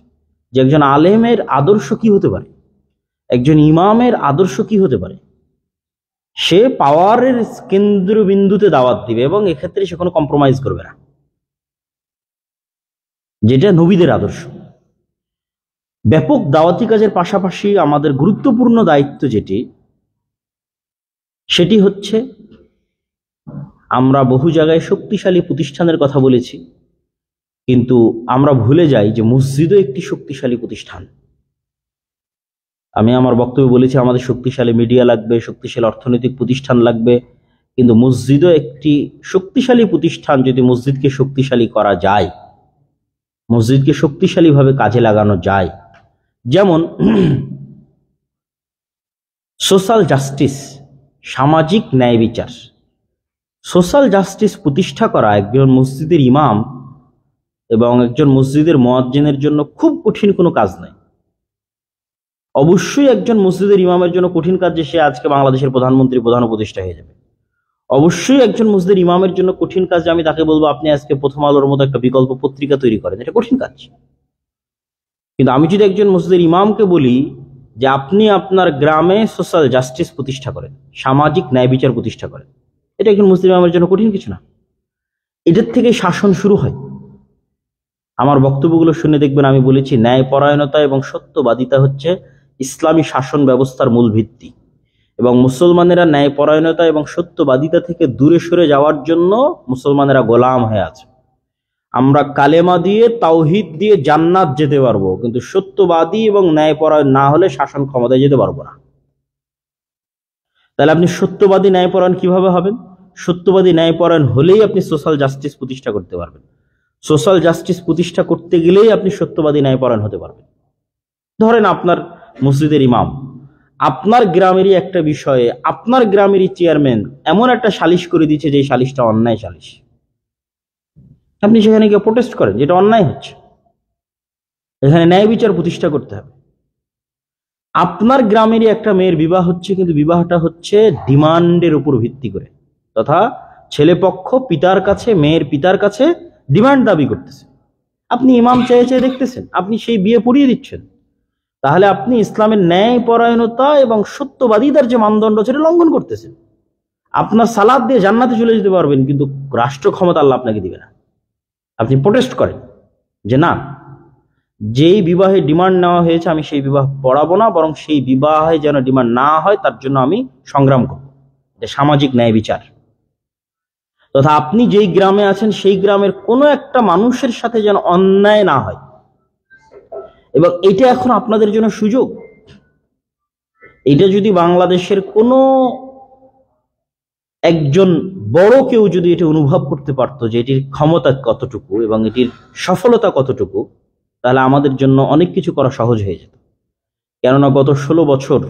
যে একজন আলেমের আদর্শ কি হতে পারে, একজন ইমামের আদর্শ কি হতে পারে। সে পাওয়ারের কেন্দ্রবিন্দুতে দাওয়াত দিবে এবং এক্ষেত্রে সে কোনো কম্প্রোমাইজ করবে না, যেটা নবীদের আদর্শ। ব্যাপক দাওয়াতি কাজের পাশাপাশি আমাদের গুরুত্বপূর্ণ দায়িত্ব সেটি হচ্ছে, আমরা বহু জায়গায় শক্তিশালী প্রতিষ্ঠানের কথা বলেছি, কিন্তু আমরা ভুলে যাই যে মসজিদও একটি শক্তিশালী প্রতিষ্ঠান। আমি আমার বক্তব্যে বলেছি আমাদের শক্তিশালী মিডিয়া লাগবে, শক্তিশালী অর্থনৈতিক প্রতিষ্ঠান লাগবে, কিন্তু মসজিদও একটি শক্তিশালী প্রতিষ্ঠান। যদি মসজিদকে শক্তিশালী করা যায়, মসজিদকে শক্তিশালীভাবে কাজে লাগানো যায়, যেমন সোশ্যাল জাস্টিস, সামাজিক ন্যায় বিচার, সোশ্যাল জাস্টিস প্রতিষ্ঠা করা একজন মসজিদের ইমাম এবং একজন মসজিদের মুয়াজ্জিনের জন্য খুব কঠিন কোনো কাজ নয়। অবশ্যই একজন মসজিদের ইমামের জন্য কঠিন কাজ যে সে আজকে বাংলাদেশের প্রধানমন্ত্রী, প্রধান উপদেষ্টা হয়ে যাবে। অবশ্যই একজন মসজিদের ইমামের জন্য কঠিন কাজ যে আমি তাকে বলবো আপনি আজকে প্রথম আলোর মতো একটা বিকল্প পত্রিকা তৈরি করেন, এটা কঠিন কাজ। কিন্তু আমি যদি একজন মসজিদের ইমামকে বলি যে আপনি আপনার গ্রামে সোশ্যাল জাস্টিস প্রতিষ্ঠা করেন, সামাজিক ন্যায় বিচার প্রতিষ্ঠা করেন, এটা একজন মুসলিম ইমামের জন্য কঠিন কিছু না। এটার থেকে শাসন শুরু হয়। আমার বক্তব্যগুলো শুনে দেখবেন আমি বলেছি ন্যায়পরায়ণতা এবং সত্যবাদিতা হচ্ছে ইসলামী শাসন ব্যবস্থার মূল ভিত্তি, এবং মুসলমানেরা ন্যায়পরায়ণতা এবং সত্যবাদিতা থেকে দূরে সরে যাওয়ার জন্য মুসলমানেরা গোলাম হয়ে আছে। আমরা কালেমা দিয়ে, তাওহীদ দিয়ে জান্নাত যেতে পারবো, কিন্তু সত্যবাদী এবং ন্যায়পরায়ণ না হলে শাসন ক্ষমতায় যেতে পারবো না। তাহলে আপনি সত্যবাদী ন্যায়পরায়ণ কিভাবে হবেন? সত্যবাদী ন্যায়পরায়ণ হলেই আপনি সোশ্যাল জাস্টিস প্রতিষ্ঠা করতে পারবেন। সোশ্যাল জাস্টিস প্রতিষ্ঠা করতে গেলেই আপনি সত্যবাদী ন্যায়পরায়ণ হতে পারবেন। ধরেন আপনার মসজিদের ইমাম আপনার গ্রামেরই একটা বিষয়ে, আপনার গ্রামেরই চেয়ারম্যান এমন একটা সালিশ করে দিচ্ছে যে সালিশটা অন্যায় সালিশ, আপনি সেখানে গিয়ে প্রোটেস্ট করেন যেটা অন্যায় হচ্ছে, এখানে ন্যায় বিচার প্রতিষ্ঠা করতে হবে। আপনার গ্রামেরই একটা মেয়ের বিবাহ হচ্ছে, কিন্তু বিবাহটা হচ্ছে ডিমান্ডের উপর ভিত্তি করে, তথা ছেলে পক্ষ পিতার কাছে, মেয়ের পিতার কাছে ডিমান্ড দাবি করতেছে, আপনি ইমাম চেয়ে চেয়ে দেখতেছেন, আপনি সেই বিয়ে পড়িয়ে দিচ্ছেন। তাহলে আপনি ইসলামের ন্যায় পরায়ণতা এবং সত্যবাদিতার যে মানদণ্ড সেটা লঙ্ঘন করতেছেন। আপনার সালাদ দিয়ে জান্নাতে চলে যেতে পারবেন, কিন্তু রাষ্ট্র ক্ষমতা আল্লাহ আপনাকে দিবে না। আপনি প্রোটেস্ট করেন যে না, যেই বিবাহে ডিমান্ড নেওয়া হয়েছে আমি সেই বিবাহ পড়াবো না, বরং সেই বিবাহে যেন ডিমান্ড না হয় তার জন্য আমি সংগ্রাম করব। এটা সামাজিক ন্যায় বিচার। তথা আপনি যেই গ্রামে আছেন সেই গ্রামের কোনো একটা মানুষের সাথে যেন অন্যায় না হয়, এবং এটা এখন আপনাদের জন্য সুযোগ। এটা যদি বাংলাদেশের কোনো একজন বড় কেউ যদি এটা অনুভব করতে পারতো যে এটির ক্ষমতা কতটুকু এবং এটির সফলতা কতটুকু, তাহলে আমাদের জন্য অনেক কিছু করা সহজ হয়ে যেত। কেননা গত 16 বছর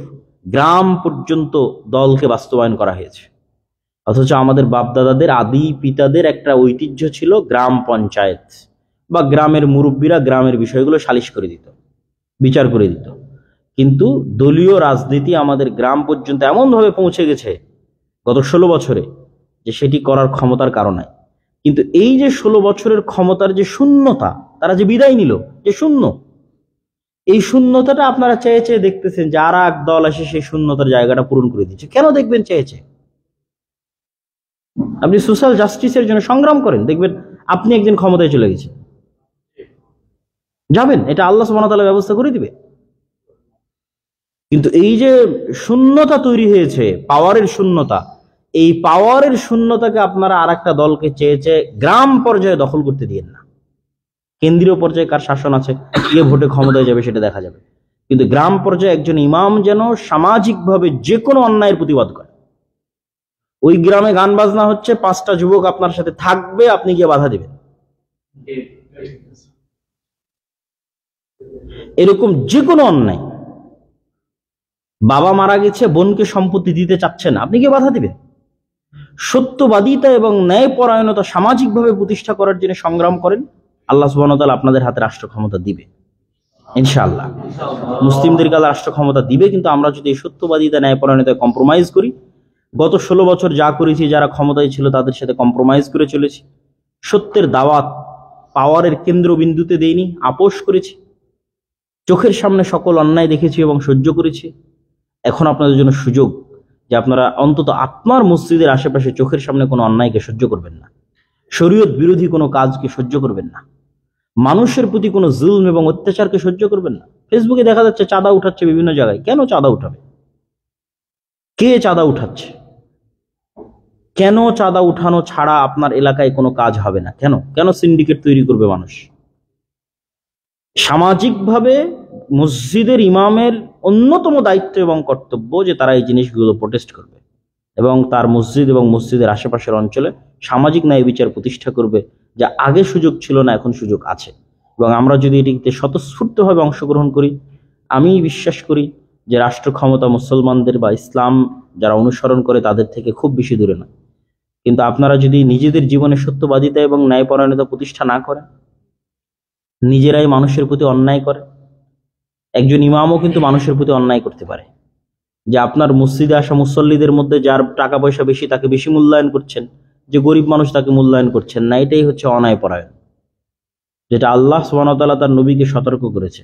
গ্রাম পর্যন্ত দলকে বাস্তবায়ন করা হয়েছে, অথচ আমাদের বাপদাদাদের, আদি পিতাদের একটা ঐতিহ্য ছিল গ্রাম পঞ্চায়েত বা গ্রামের মুরব্বীরা গ্রামের বিষয়গুলো সালিশ করে দিত, বিচার করে দিত। কিন্তু দলীয় রাজনীতি আমাদের গ্রাম পর্যন্ত এমনভাবে পৌঁছে গেছে গত 16 বছরে যে সেটি করার ক্ষমতার কারণে। কিন্তু এই যে 16 বছরের ক্ষমতার যে শূন্যতা, তারা যে বিদায় নিল, যে শূন্য, এই শূন্যতাটা আপনারা চেয়ে চেয়ে দেখতেছেন যে আর এক দল এসে সেই শূন্যতার জায়গাটা পূরণ করে দিচ্ছে। কেন দেখবেন চেয়েছে? আপনি সোশ্যাল জাস্টিসের জন্য সংগ্রাম করেন, দেখবেন আপনি একদিন ক্ষমতায় চলে গেছেন, যাবেন, এটা আল্লাহ সুবহানাহু ওয়া তাআলা ব্যবস্থা করে দিবে। কিন্তু এই যে শূন্যতা তৈরি হয়েছে, পাওয়ারের শূন্যতা, এই পাওয়ারের শূন্যতাকে আপনারা আর একটা দলকে চেয়ে চেয়ে গ্রাম পর্যায়ে দখল করতে দিয়েন না। কেন্দ্রীয় পর্যায়ে কার শাসন আছে, কে ভোটে ক্ষমতায় যাবে সেটা দেখা যাবে, কিন্তু গ্রাম পর্যায়ে একজন ইমাম যেন সামাজিকভাবে যে কোনো অন্যায়ের প্রতিবাদ করে। ওই গ্রামে গান বাজনা হচ্ছে, 5টা যুবক আপনার সাথে থাকবে, আপনি গিয়ে বাধা দিবেন। এরকম যে কোনো অন্যায়, বাবা মারা গেছে, বোনকে সম্পত্তি দিতে চাচ্ছেন, আপনি গিয়ে বাধা দিবেন। সত্যবাদিতা এবং ন্যায়পরায়ণতা সামাজিকভাবে প্রতিষ্ঠা করার জন্য সংগ্রাম করেন, আল্লাহ সুবহানাহু ওয়া তাআলা আপনাদের হাতে রাষ্ট্র ক্ষমতা দিবে ইনশাআল্লাহ। মুসলিমদেরকে আল্লাহ রাষ্ট্র ক্ষমতা দিবে, কিন্তু আমরা যদি এই সত্যবাদিতা ন্যায়পরায়ণতায় কম্প্রোমাইজ করি, গত 16 বছর যা করেছি, যারা ক্ষমতায় ছিল তাদের সাথে কম্প্রোমাইজ করে চলেছি, সত্যের দাওয়াত পাওয়ারের কেন্দ্রবিন্দুতে দেইনি, আপোষ করেছি, চোখের সামনে সকল অন্যায় দেখেছি এবং সহ্য করেছি। এখন আপনাদের জন্য সুযোগ যে আপনারা অন্তত আপনার মসজিদের আশেপাশে চোখের সামনে কোনো অন্যায়কে সহ্য করবেন না, শরীয়ত বিরোধী কোনো কাজকে সহ্য করবেন না, মানুষের প্রতি কোনো জুলম এবং অত্যাচারকে সহ্য করবেন না। ফেসবুকে দেখা যাচ্ছে চাঁদা উঠাচ্ছে বিভিন্ন জায়গায়, কেন চাঁদা উঠাবে? কে চাঁদা উঠাচ্ছে? কেন চাঁদা উঠানো ছাড়া আপনার এলাকায় কোনো কাজ হবে না? কেন কেন সিন্ডিকেট তৈরি করবে মানুষ? সামাজিকভাবে মসজিদের ইমামের অন্যতম দায়িত্ব এবং কর্তব্য যে তারা এই জিনিসগুলো প্রোটেস্ট করবে এবং তার মসজিদ এবং মসজিদের আশেপাশের অঞ্চলে সামাজিক ন্যায় বিচার প্রতিষ্ঠা করবে, যা আগে সুযোগ ছিল না, এখন সুযোগ আছে। এবং আমরা যদি এটিতে স্বতঃস্ফূর্তভাবে অংশগ্রহণ করি, আমি বিশ্বাস করি যে রাষ্ট্র ক্ষমতা মুসলমানদের বা ইসলাম যারা অনুসরণ করে তাদের থেকে খুব বেশি দূরে না। কিন্তু আপনারা যদি নিজেদের জীবনে সত্যবাদিতা এবং ন্যায়পরায়ণতা প্রতিষ্ঠা না করেন, নিজেরাই মানুষের প্রতি অন্যায় করে, একজন ইমামও কিন্তু মানুষের প্রতি অন্যায় করতে পারে, যে আপনার মসজিদে আসা মুসল্লিদের মধ্যে যার টাকা পয়সা বেশি তাকে বেশি মূল্যায়ন করছেন, যে গরিব মানুষ তাকে মূল্যায়ন করছেন না। এটাই হচ্ছে অন্যায়পরায়ণ, যেটা আল্লাহ সুবহানাহু ওয়া তাআলা তার নবীকে সতর্ক করেছে।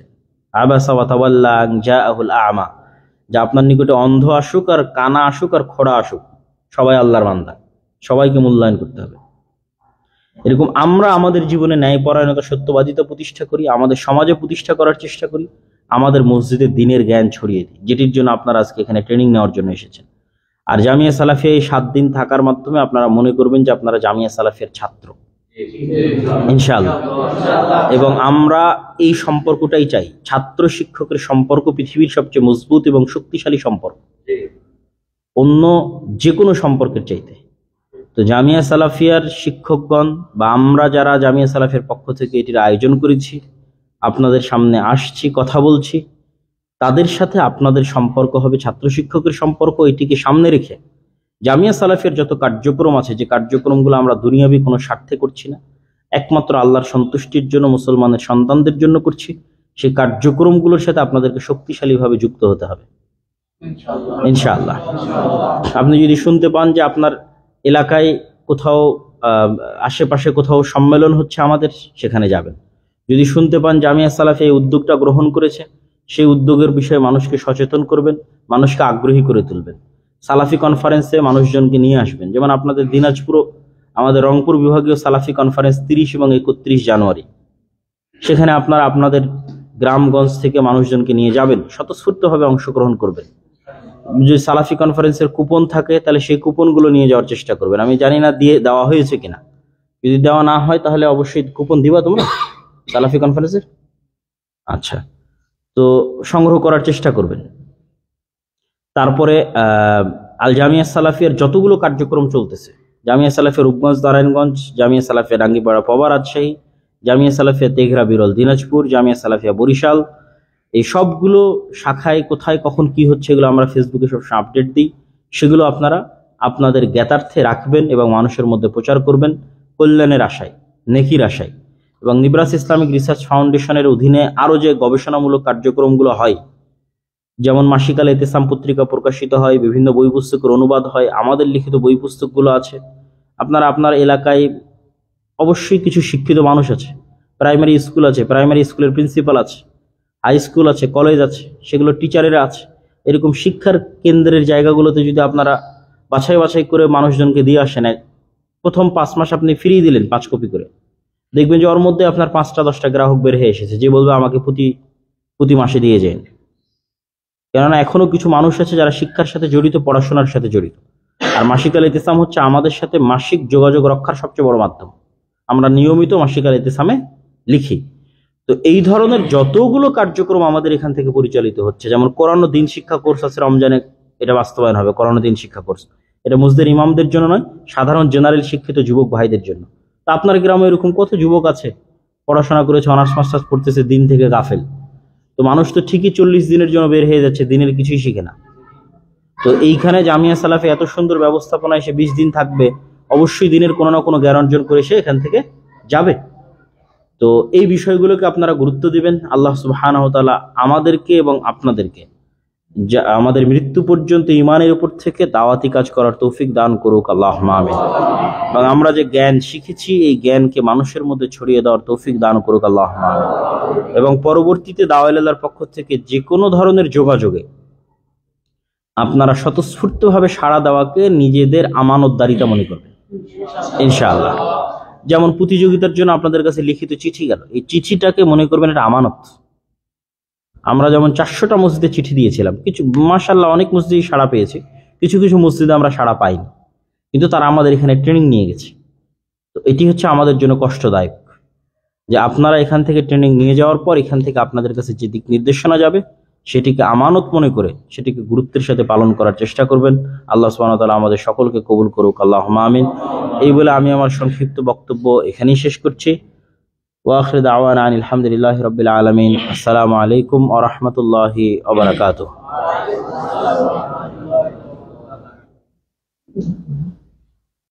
আবাসা ওয়া তাওয়াল্লা আন জাআহুল আ'মা, যে আপনার নিকটে অন্ধ আসুক আর কানা আসুক আর খোড়া আসুক, সবাই আল্লাহর বান্দা, সবাইকে মূল্যায়ন করতে হবে। এরকম আমরা আমাদের জীবনে ন্যায়পরায়ণতা সত্যবাদিতা প্রতিষ্ঠা করি, আমাদের সমাজে প্রতিষ্ঠা করার চেষ্টা করি, আমাদের মসজিদে দ্বীনের জ্ঞান ছড়িয়ে দিই, যেটির জন্য আপনারা আজকে এখানে ট্রেনিং নেওয়ার জন্য এসেছেন। আর জামিয়া সালাফিয়া এই 7 দিন থাকার মাধ্যমে আপনারা মনে করবেন যে আপনারা জামিয়া সালাফিয়ার ছাত্র ইনশাআল্লাহ। এবং আমরা এই সম্পর্কটাই চাই, ছাত্র শিক্ষকের সম্পর্ক পৃথিবীর সবচেয়ে মজবুত এবং শক্তিশালী সম্পর্ক, অন্য যে কোনো সম্পর্কের চাইতে। তো জামিয়া সালাফিয়ার শিক্ষকগণ বা আমরা যারা জামিয়া সালাফিয়ার পক্ষ থেকে এটির আয়োজন করেছি, আপনাদের সামনে আসছি, কথা বলছি, তাদের সাথে আপনাদের সম্পর্ক হবে ছাত্র শিক্ষকের সম্পর্ক। এটিকে সামনে রেখে জামিয়া সালাফিয়ার যত কার্যক্রম আছে, যে কার্যক্রমগুলো আমরা দুনিয়াবি কোনো স্বার্থে করছি না, একমাত্র আল্লাহর সন্তুষ্টির জন্য, মুসলমানের সন্তানদের জন্য করছি, সেই কার্যক্রমগুলোর সাথে আপনাদেরকে শক্তিশালীভাবে যুক্ত হতে হবে ইনশাআল্লাহ। আপনি যদি শুনতে পান যে আপনার এলাকায় কোথাও আশেপাশে কোথাও সম্মেলন হচ্ছে আমাদের, সেখানে যাবেন। যদি শুনতে পান জামিয়া সালাফিয়া এই উদ্যোগটা গ্রহণ করেছে, সেই উদ্যোগের বিষয়ে মানুষকে সচেতন করবেন, মানুষকে আগ্রহী করে তুলবেন। সালাফি কনফারেন্সে মানুষজনকে নিয়ে আসবেন, যেমন আপনাদের দিনাজপুর, আমাদের রংপুর বিভাগীয় সালাফি কনফারেন্স 30 এবং 31 জানুয়ারি, সেখানে আপনারা আপনাদের গ্রামগঞ্জ থেকে মানুষজনকে নিয়ে যাবেন, স্বতঃস্ফূর্তভাবে অংশগ্রহণ করবেন। যদি সালাফি কনফারেন্সের কুপন থাকে তাহলে সেই কুপনগুলো নিয়ে যাওয়ার চেষ্টা করবেন। আমি জানি না দেওয়া হয়েছে কিনা, যদি দেওয়া না হয় তাহলে অবশ্যই কুপন দিবা তোমরা সালাফি কনফারেন্সের। আচ্ছা, তো সংগ্রহ করার চেষ্টা করবেন। তারপরে আল জামিয়া সালাফিয়ার যতগুলো কার্যক্রম চলতেছে, জামিয়া সালাফিয়া রূপগঞ্জ নারায়ণগঞ্জ, জামিয়া সালাফিয়া ডাঙ্গিপাড়া পবা রাজশাহী, জামিয়া সালাফিয়া তেঘরা বিরল দিনাজপুর, জামিয়া সালাফিয়া বরিশাল, এই সবগুলো শাখায় কোথায় কখন কি হচ্ছে এগুলো আমরা ফেসবুকে সবসময় আপডেট দিই। সেগুলো আপনারা আপনাদের জ্ঞাতার্থে রাখবেন এবং মানুষের মধ্যে প্রচার করবেন কল্যাণের আশায়, নেকির আশায়। এবং নিব্রাস ইসলামিক রিসার্চ ফাউন্ডেশনের অধীনে আরও যে গবেষণামূলক কার্যক্রমগুলো হয়, যেমন মাসিক আল এতেসাম পত্রিকা প্রকাশিত হয়, বিভিন্ন বই পুস্তকের অনুবাদ হয়, আমাদের লিখিত বই পুস্তকগুলো আছে। আপনারা আপনার এলাকায় অবশ্যই কিছু শিক্ষিত মানুষ আছে, প্রাইমারি স্কুল আছে, প্রাইমারি স্কুলের প্রিন্সিপাল আছে, হাই স্কুল আছে, কলেজ আছে, সেগুলো টিচারেরা আছে। এরকম শিক্ষার কেন্দ্রের জায়গাগুলোতে যদি আপনারা বাছাই বাছাই করে মানুষজনকে দিয়ে আসেন, প্রথম 5 মাস আপনি ফিরিয়ে দিলেন 5 কপি করে, দেখবেন যে ওর মধ্যে আপনার 5টা-10টা গ্রাহক বের হয়ে এসেছে, যে বলবে আমাকে প্রতি মাসে দিয়ে যান। কেননা এখনো কিছু মানুষ আছে যারা শিক্ষার সাথে জড়িত, পড়াশোনার সাথে জড়িত। আর মাসিক আল ইতিসাম হচ্ছে আমাদের সাথে মাসিক যোগাযোগ রক্ষার সবচেয়ে বড় মাধ্যম। আমরা নিয়মিত মাসিক আল ইতিসামে লিখি। তো এই ধরনের যতগুলো কার্যক্রম আমাদের এখান থেকে পরিচালিত হচ্ছে, যেমন কোরআন ও দিন শিক্ষা কোর্স আছে রমজানে, এটা বাস্তবায়ন হবে। কোরআন ও দিন শিক্ষা কোর্স এটা মসজিদের ইমামদের জন্য নয়, সাধারণ জেনারেল শিক্ষিত যুবক ভাইদের জন্য। তা আপনার গ্রামে এরকম কত যুবক আছে, পড়াশোনা করেছে, অনার্স মাস্টার্স পড়তেছে, দিন থেকে গাফেল। তো মানুষ তো ঠিকই 40 দিনের জন্য বের হয়ে যাচ্ছে, দিনের কিছুই শিখে না। তো এইখানে জামিয়া সালাফে এত সুন্দর ব্যবস্থাপনায় সে 20 দিন থাকবে, অবশ্যই দিনের কোনো না কোনো জ্ঞান অর্জন করে সে এখান থেকে যাবে। তো এই বিষয়গুলোকে আপনারা গুরুত্ব দিবেন। আল্লাহ সুবহানাহু ওয়া তাআলা আমাদেরকে এবং আপনাদেরকে আমাদের মৃত্যু পর্যন্ত ঈমানের উপর থেকে দাওয়াতি কাজ করার তৌফিক দান করুক, আল্লাহুম্মা আমিন। এবং আমরা যে জ্ঞান শিখেছি এই জ্ঞানকে মানুষের মধ্যে ছড়িয়ে দেওয়ার তৌফিক দান করুক, আল্লাহুম্মা আমিন। এবং পরবর্তীতে দাওয়াত আল্লাহর পক্ষ থেকে যে কোনো ধরনের যোগাযোগে আপনারা স্বতঃস্ফূর্তভাবে সাড়া দেওয়াকে নিজেদের আমানতদারিতা মনে করবেন ইনশাআল্লাহ। যেমন প্রতিযোগিতার জন্য আপনাদের কাছে লিখিত চিঠি গেল, এই চিঠিটাকে মনে করবেন এটা আমানত। আমরা যেমন 400টা মসজিদে চিঠি দিয়েছিলাম, কিছু মাশাআল্লাহ অনেক মসজিদে সাড়া পেয়েছি, কিছু কিছু মসজিদে আমরা সাড়া পাইনি, কিন্তু তারা আমাদের এখানে ট্রেনিং নিয়ে গেছে। তো এটি হচ্ছে আমাদের জন্য কষ্টদায়ক যে আপনারা এখান থেকে ট্রেনিং নিয়ে যাওয়ার পর এখান থেকে আপনাদের কাছে যে দিক নির্দেশনা যাবে সেটিকে আমানত মনে করে সেটিকে গুরুত্বের সাথে পালন করার চেষ্টা করবেন। আল্লাহ সুবহানাহু ওয়া তাআলা আমাদের সকলকে কবুল করুক, আল্লাহুম্মা আমিন। এই বলে আমি আমার সংক্ষিপ্ত বক্তব্য এখানেই শেষ করছি। ওয়া আখিরু দাওয়ানা আনিল হামদুলিল্লাহি রাব্বিল আলামিন। আসসালামু আলাইকুম ওয়া রাহমাতুল্লাহি ওয়া বারাকাতুহু।